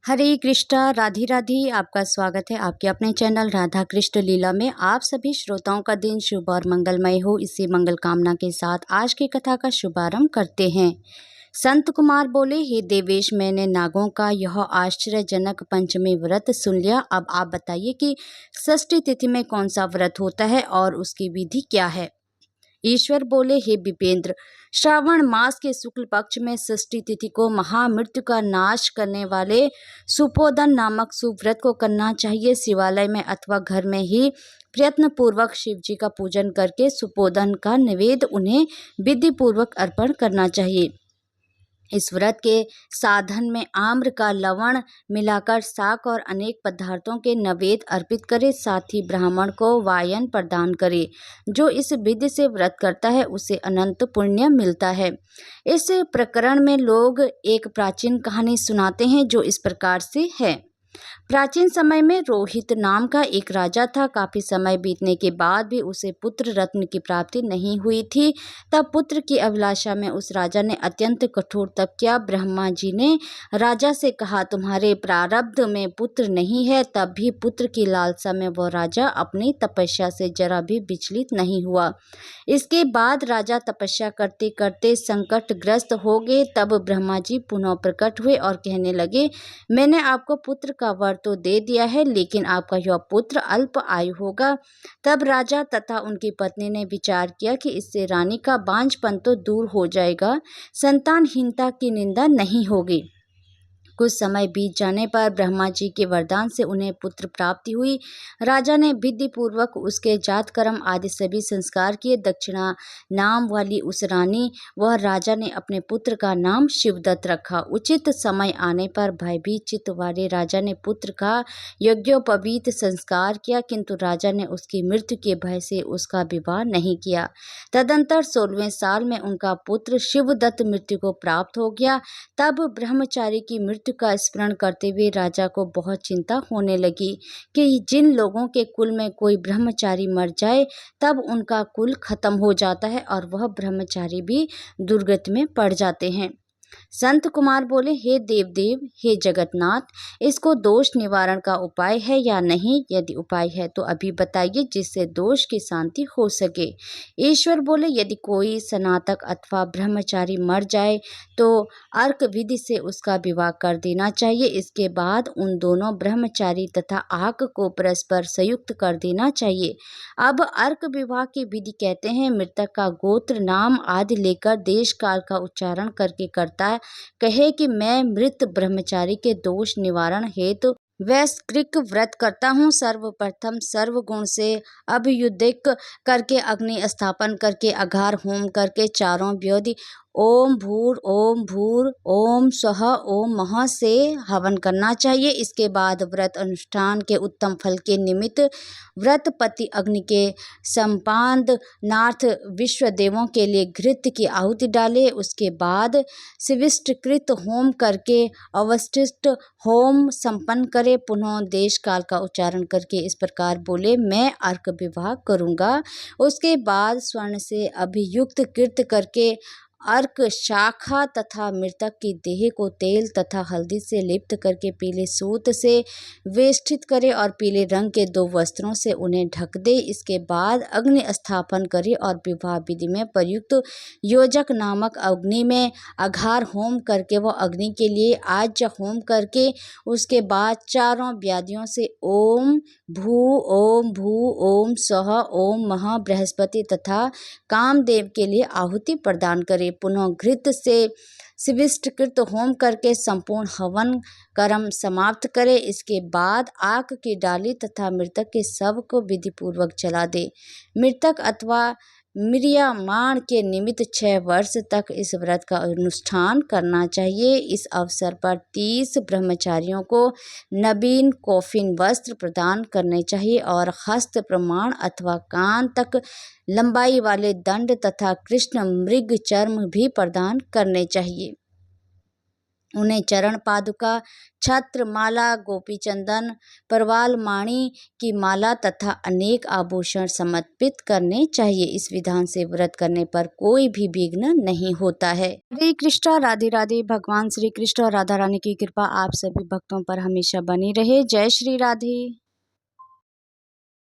हरे कृष्णा राधे राधे। आपका स्वागत है आपके अपने चैनल राधा कृष्ण लीला में। आप सभी श्रोताओं का दिन शुभ और मंगलमय हो, इसी मंगल कामना के साथ आज की कथा का शुभारंभ करते हैं। संत कुमार बोले, हे देवेश, मैंने नागों का यह आश्चर्यजनक पंचमी व्रत सुन लिया। अब आप बताइए कि षष्ठी तिथि में कौन सा व्रत होता है और उसकी विधि क्या है। ईश्वर बोले, हे विपेंद्र, श्रावण मास के शुक्ल पक्ष में षष्ठी तिथि को महामृत्यु का नाश करने वाले सुपोधन नामक शुभ व्रत को करना चाहिए। शिवालय में अथवा घर में ही प्रयत्न पूर्वक शिव जी का पूजन करके सुपोधन का नैवेद्य उन्हें विधि पूर्वक अर्पण करना चाहिए। इस व्रत के साधन में आम्र का लवण मिलाकर शाक और अनेक पदार्थों के नैवेद्य अर्पित करे। साथ ही ब्राह्मण को वायन प्रदान करे। जो इस विधि से व्रत करता है उसे अनंत पुण्य मिलता है। इस प्रकरण में लोग एक प्राचीन कहानी सुनाते हैं जो इस प्रकार से है। प्राचीन समय में रोहित नाम का एक राजा था। काफी समय बीतने के बाद भी उसे पुत्र रत्न की प्राप्ति नहीं हुई थी। तब पुत्र की अभिलाषा में उस राजा ने अत्यंत कठोर तप किया। ब्रह्मा जी ने राजा से कहा, तुम्हारे प्रारब्ध में पुत्र नहीं है। तब भी पुत्र की लालसा में वह राजा अपनी तपस्या से जरा भी विचलित नहीं हुआ। इसके बाद राजा तपस्या करते करते संकटग्रस्त हो गए। तब ब्रह्मा जी पुनः प्रकट हुए और कहने लगे, मैंने आपको पुत्र का वर तो दे दिया है, लेकिन आपका यह पुत्र अल्प आयु होगा। तब राजा तथा उनकी पत्नी ने विचार किया कि इससे रानी का बांझपन तो दूर हो जाएगा, संतानहीनता की निंदा नहीं होगी। कुछ समय बीत जाने पर ब्रह्मा जी के वरदान से उन्हें पुत्र प्राप्ति हुई। राजा ने विधि पूर्वक उसके जात कर्म आदि सभी संस्कार किए। दक्षिणा नाम वाली उस रानी वह राजा ने अपने पुत्र का नाम शिवदत्त रखा। उचित समय आने पर भयभीत चित्त वाले राजा ने पुत्र का यज्ञोपवीत संस्कार किया, किंतु राजा ने उसकी मृत्यु के भय से उसका विवाह नहीं किया। तदंतर 16वें साल में उनका पुत्र शिवदत्त मृत्यु को प्राप्त हो गया। तब ब्रह्मचारी की मृत्यु का स्मरण करते हुए राजा को बहुत चिंता होने लगी कि जिन लोगों के कुल में कोई ब्रह्मचारी मर जाए तब उनका कुल खत्म हो जाता है और वह ब्रह्मचारी भी दुर्गति में पड़ जाते हैं। संत कुमार बोले, हे देवदेव, हे जगन्नाथ, इसको दोष निवारण का उपाय है या नहीं? यदि उपाय है तो अभी बताइए, जिससे दोष की शांति हो सके। ईश्वर बोले, यदि कोई स्नातक अथवा ब्रह्मचारी मर जाए तो अर्क विधि से उसका विवाह कर देना चाहिए। इसके बाद उन दोनों ब्रह्मचारी तथा आक को परस्पर संयुक्त कर देना चाहिए। अब अर्क विवाह की विधि कहते हैं, मृतक का गोत्र नाम आदि लेकर देश काल का उच्चारण करके करता कहे कि मैं मृत ब्रह्मचारी के दोष निवारण हेतु वैश्विक व्रत करता हूँ। सर्वप्रथम सर्वगुण से अभ्युदय करके अग्नि स्थापन करके अघार होम करके चारों व्योधि ओम भूर ओम स्वः ओम महा से हवन करना चाहिए। इसके बाद व्रत अनुष्ठान के उत्तम फल के निमित्त व्रतपति अग्नि के संपादनार्थ विश्व देवों के लिए घृत की आहुति डाले। उसके बाद शिविष्टकृत होम करके अवशिष्ट होम संपन्न करे। पुनः देश काल का उच्चारण करके इस प्रकार बोले, मैं अर्क विवाह करूँगा। उसके बाद स्वर्ण से अभियुक्त कृत करके अर्क शाखा तथा मृतक की देह को तेल तथा हल्दी से लिप्त करके पीले सूत से वेष्टित करे और पीले रंग के 2 वस्त्रों से उन्हें ढक दे। इसके बाद अग्नि स्थापन करे और विवाह विधि में प्रयुक्त योजक नामक अग्नि में अघार होम करके वह अग्नि के लिए आज्य होम करके उसके बाद चारों व्याधियों से ओम भू ओम स्वः ओम महा बृहस्पति तथा कामदेव के लिए आहुति प्रदान करे। पुनः घृत से शिविष्टकृत होम करके संपूर्ण हवन कर्म समाप्त करे। इसके बाद आग की डाली तथा मृतक के शव को विधि पूर्वक जला दे। मृतक अथवा म्रियमाण के निमित्त 6 वर्ष तक इस व्रत का अनुष्ठान करना चाहिए। इस अवसर पर 30 ब्रह्मचारियों को नवीन कौफीन वस्त्र प्रदान करने चाहिए और हस्त प्रमाण अथवा कान तक लंबाई वाले दंड तथा कृष्ण मृग चर्म भी प्रदान करने चाहिए। उन्हें चरण पादुका, छत्र माला, गोपी चंदन, परवाल माणी की माला तथा अनेक आभूषण समर्पित करने चाहिए। इस विधान से व्रत करने पर कोई भी विघ्न नहीं होता है। हरे कृष्णा, राधे राधे। भगवान श्री कृष्ण और राधा रानी की कृपा आप सभी भक्तों पर हमेशा बनी रहे। जय श्री राधे।